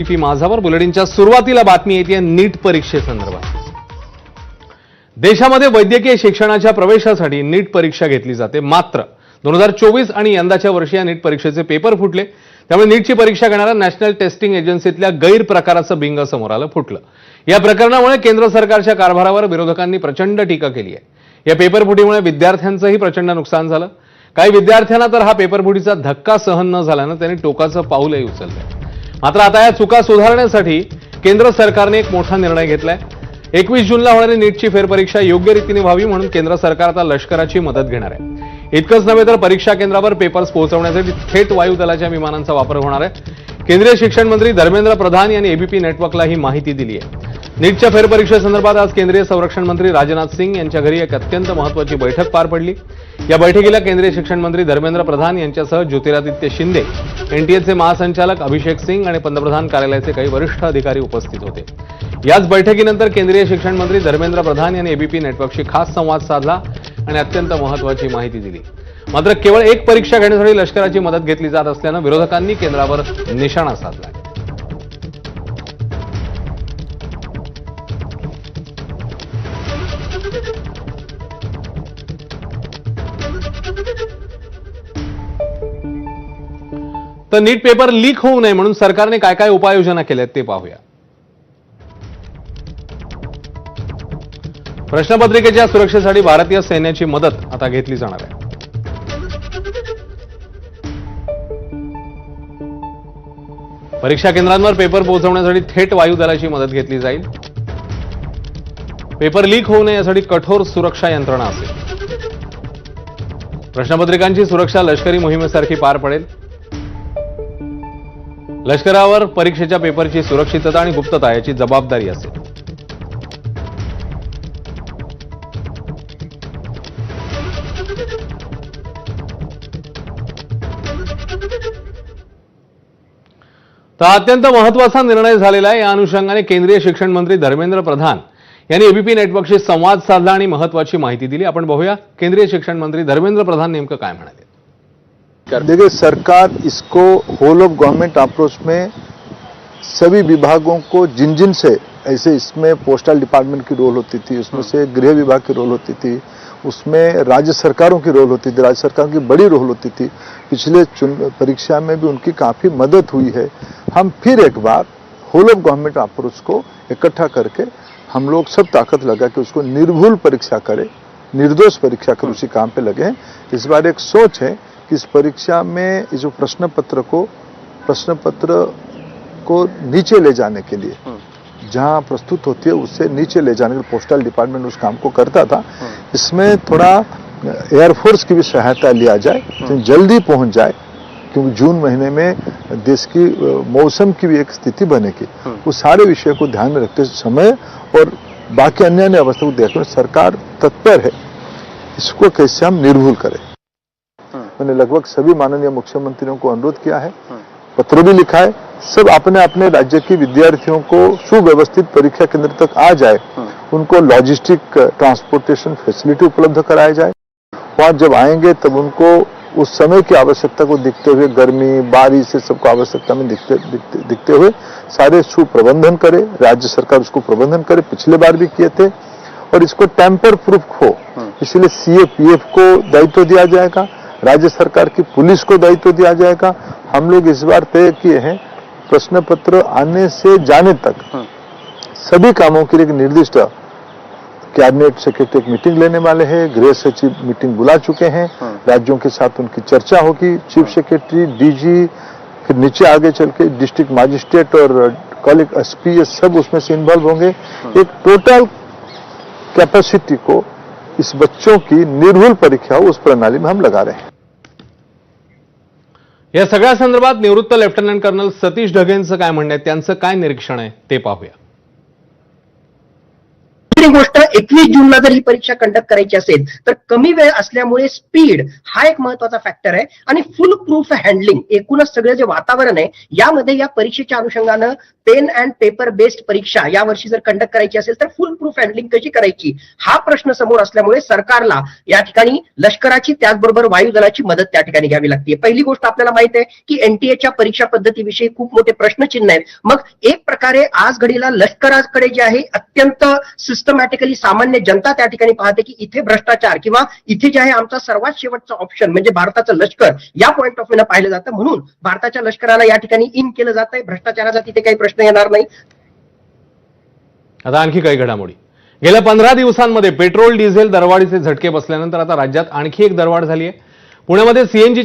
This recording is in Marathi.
टीपी माझावर बुलेटिनच्या सुरुवातीला बातमी येते नीट परीक्षेसंदर्भात। देशामध्ये वैद्यकीय शिक्षणाच्या प्रवेशासाठी नीट परीक्षा घेतली जाते। मात्र 2024 आणि यंदाच्या वर्षी या नीट परीक्षेचे पेपर फुटले। त्यामुळे नीटची परीक्षा घेणाऱ्या नॅशनल टेस्टिंग एजन्सीतल्या गैरप्रकाराचं बिंग समोर आलं फुटलं। या प्रकरणामुळे केंद्र सरकारच्या कारभारावर विरोधकांनी प्रचंड टीका केली आहे। या पेपरफुटीमुळे विद्यार्थ्यांचंही प्रचंड नुकसान झालं। काही विद्यार्थ्यांना तर हा पेपरफुटीचा धक्का सहन न झाल्यानं त्यांनी टोकाचं पाऊलही उचललंय। मात्र आता या चुका सुधारण्यासाठी केंद्र सरकारने एक मोठा निर्णय घेतलाय। 21 जूनला होणारी नीटची फेरपरीक्षा योग्य रीतीने व्हावी म्हणून केंद्र सरकार आता लष्कराची मदत घेणार आहे। इतकंच नव्हे तर परीक्षा केंद्रावर पेपर्स पोहोचवण्यासाठी थेट वायुदलाच्या विमानांचा वापर होणार आहे। केंद्रीय शिक्षण मंत्री धर्मेंद्र प्रधान यांनी एबीपी नेटवर्कला ही माहिती दिली आहे। नीटच्या फेरपरीक्षेसंदर्भात आज केंद्रीय संरक्षण मंत्री राजनाथ सिंग यांच्या घरी एक अत्यंत महत्त्वाची बैठक पार पडली। या बैठकीला केंद्रीय शिक्षण मंत्री धर्मेंद्र प्रधान यांच्यासह ज्योतिरादित्य शिंदे, एनटीएचे महासंचालक अभिषेक सिंग आणि पंतप्रधान कार्यालयाचे काही वरिष्ठ अधिकारी उपस्थित होते। याच बैठकीनंतर केंद्रीय शिक्षण मंत्री धर्मेंद्र प्रधान यांनी एबीपी नेटवर्कशी खास संवाद साधला आणि अत्यंत महत्त्वाची माहिती दिली। मात्र केवळ एक परीक्षा घेण्यासाठी लष्कराची मदत घेतली जात असल्यानं विरोधकांनी केंद्रावर निशाणा साधला। तर नीट पेपर लीक होऊ नये म्हणून सरकारने काय काय उपाययोजना केल्यात ते पाहूया। प्रश्नपत्रिकेच्या सुरक्षेसाठी भारतीय सैन्याची मदत आता घेतली जाणार आहे। परीक्षा केंद्रांवर पेपर पोहोचवण्यासाठी थेट वायुदलाची मदत घेतली जाईल। पेपर लीक होऊ नये यासाठी कठोर सुरक्षा यंत्रणा असेल। प्रश्नपत्रिकांची सुरक्षा लष्करी मोहिमेसारखी पार पडेल। लष्करावर परीक्षेच्या पेपरची सुरक्षितता आणि गुप्तता याची जबाबदारी असेल। तर अत्यंत महत्त्वाचा निर्णय झालेला आहे। या अनुषंगाने केंद्रीय शिक्षण मंत्री धर्मेंद्र प्रधान यांनी एबीपी नेटवर्कशी संवाद साधला आणि महत्त्वाची माहिती दिली। आपण बघूया केंद्रीय शिक्षण मंत्री धर्मेंद्र प्रधान नेमकं काय म्हणाले। देखिए, सरकार इसको होल ऑफ गवर्नमेंट अप्रोच में सभी विभागों को जिन जिन से ऐसे इसमें पोस्टल डिपार्टमेंट की रोल होती थी, उसमें से गृह विभाग की रोल होती थी, उसमें राज्य सरकारों की रोल होती थी, राज्य सरकार की बड़ी रोल होती थी। पिछले परीक्षा में भी उनकी काफी मदद हुई है। हम फिर एक बार होल ऑफ गवर्नमेंट अप्रोच को इकट्ठा करके हम लोग सब ताकत लगा के उसको निर्भुल परीक्षा करें, निर्दोष परीक्षा कर उसी काम पे लगे हैं। इस बार एक सोच है कि इस परीक्षा में जो प्रश्न पत्र को नीचे ले जाने के लिए, जहां प्रस्तुत होती है उससे नीचे ले जाने के लिए पोस्टल डिपार्टमेंट उस काम को करता था। इसमें थोड़ा एयरफोर्स की भी सहायता लिया जाए, जल्दी पहुंच जाए, क्योंकि जून महीने में देश की मौसम की भी एक स्थिति बनेगी। उस सारे विषय को ध्यान में रखते समय और बाकी अन्य अवस्था को देखते हुए सरकार तत्पर है इसको कैसे हम निर्भुल करें। मैंने लगभग सभी माननीय मुख्यमंत्रियों को अनुरोध किया है, पत्र भी लिखा है, सब अपने अपने राज्य के विद्यार्थियों को सुव्यवस्थित परीक्षा केंद्र तक आ जाए, उनको लॉजिस्टिक ट्रांसपोर्टेशन फैसिलिटी उपलब्ध कराया जाए। वहां जब आएंगे तब उनको उस समय की आवश्यकता को देखते हुए, गर्मी बारिश से सबको आवश्यकता में दिखते हुए सारे सुप्रबंधन करे, राज्य सरकार उसको प्रबंधन करे। पिछले बार भी किए थे और इसको टेम्पर प्रूफ हो, इसलिए सीएपीएफ को दायित्व दिया जाएगा, राज्य सरकार की पुलिस को दायित्व दिया जाएगा। हम लोग इस बार तय किए हैं प्रश्न पत्र आने से जाने तक सभी कामों के लिए एक निर्दिष्ट कैबिनेट सेक्रेटरी एक मीटिंग लेने वाले हैं, गृह सचिव मीटिंग बुला चुके हैं, राज्यों के साथ उनकी चर्चा होगी, चीफ सेक्रेटरी, डीजी, फिर नीचे आगे चल के डिस्ट्रिक्ट मजिस्ट्रेट और कलेक्टर, एसपी, सब उसमें से इन्वॉल्व होंगे। एक टोटल कैपेसिटी को इस बच्चों की निर्भुल परीक्षा उस प्रणाली में हम लगा रहे हैं। या सगळ्या संदर्भात निवृत्त लेफ्टनंट कर्नल सतीश ढगेंचं काय म्हणणं आहे, त्यांचं काय निरीक्षण आहे ते पाहूया। दुसरी गोष्ट, 21 जूनला जर ही परीक्षा कंडक्ट करायची असेल तर कमी वेळ असल्यामुळे स्पीड हा एक महत्वाचा फॅक्टर आहे आणि फुल प्रूफ हँडलिंग, एकूणच सगळं जे वातावरण आहे यामध्ये या परीक्षेच्या अनुषंगानं पेन अँड पेपर बेस्ड परीक्षा यावर्षी जर कंडक्ट करायची असेल तर फुल प्रूफ हँडलिंग कशी करायची हा प्रश्न समोर असल्यामुळे सरकारला या ठिकाणी लष्कराची त्याचबरोबर वायुदलाची मदत त्या ठिकाणी घ्यावी लागते. पहिली गोष्ट आपल्याला माहित आहे की एनटीएच्या परीक्षा पद्धतीविषयी खूप मोठे प्रश्नचिन्ह आहेत. मग एक प्रकारे आज घडीला लष्कराकडे जे आहे अत्यंत सिस्टमॅटिकली सामान्य जनता त्या ठिकाणी पाहते की इथे भ्रष्टाचार किंवा इथे जे आहे आमचा सर्वात शेवटचा ऑप्शन म्हणजे भारताचं लष्कर या पॉईंट ऑफ व्ह्यूने पाहिलं जातं. म्हणून भारताच्या लष्कराला या ठिकाणी इन केलं जात आहे. भ्रष्टाचाराचा तिथे काही प्रश्न येणार नाही. आता आणखी काही घडामोडी. गेल्या 15 दिवसांमध्ये पेट्रोल डिझेल दरवाढीचे झटके बसल्यानंतर आता राज्यात आणखी एक दरवाढ झाली आहे. पुण्यामध्ये सीएनजीच्या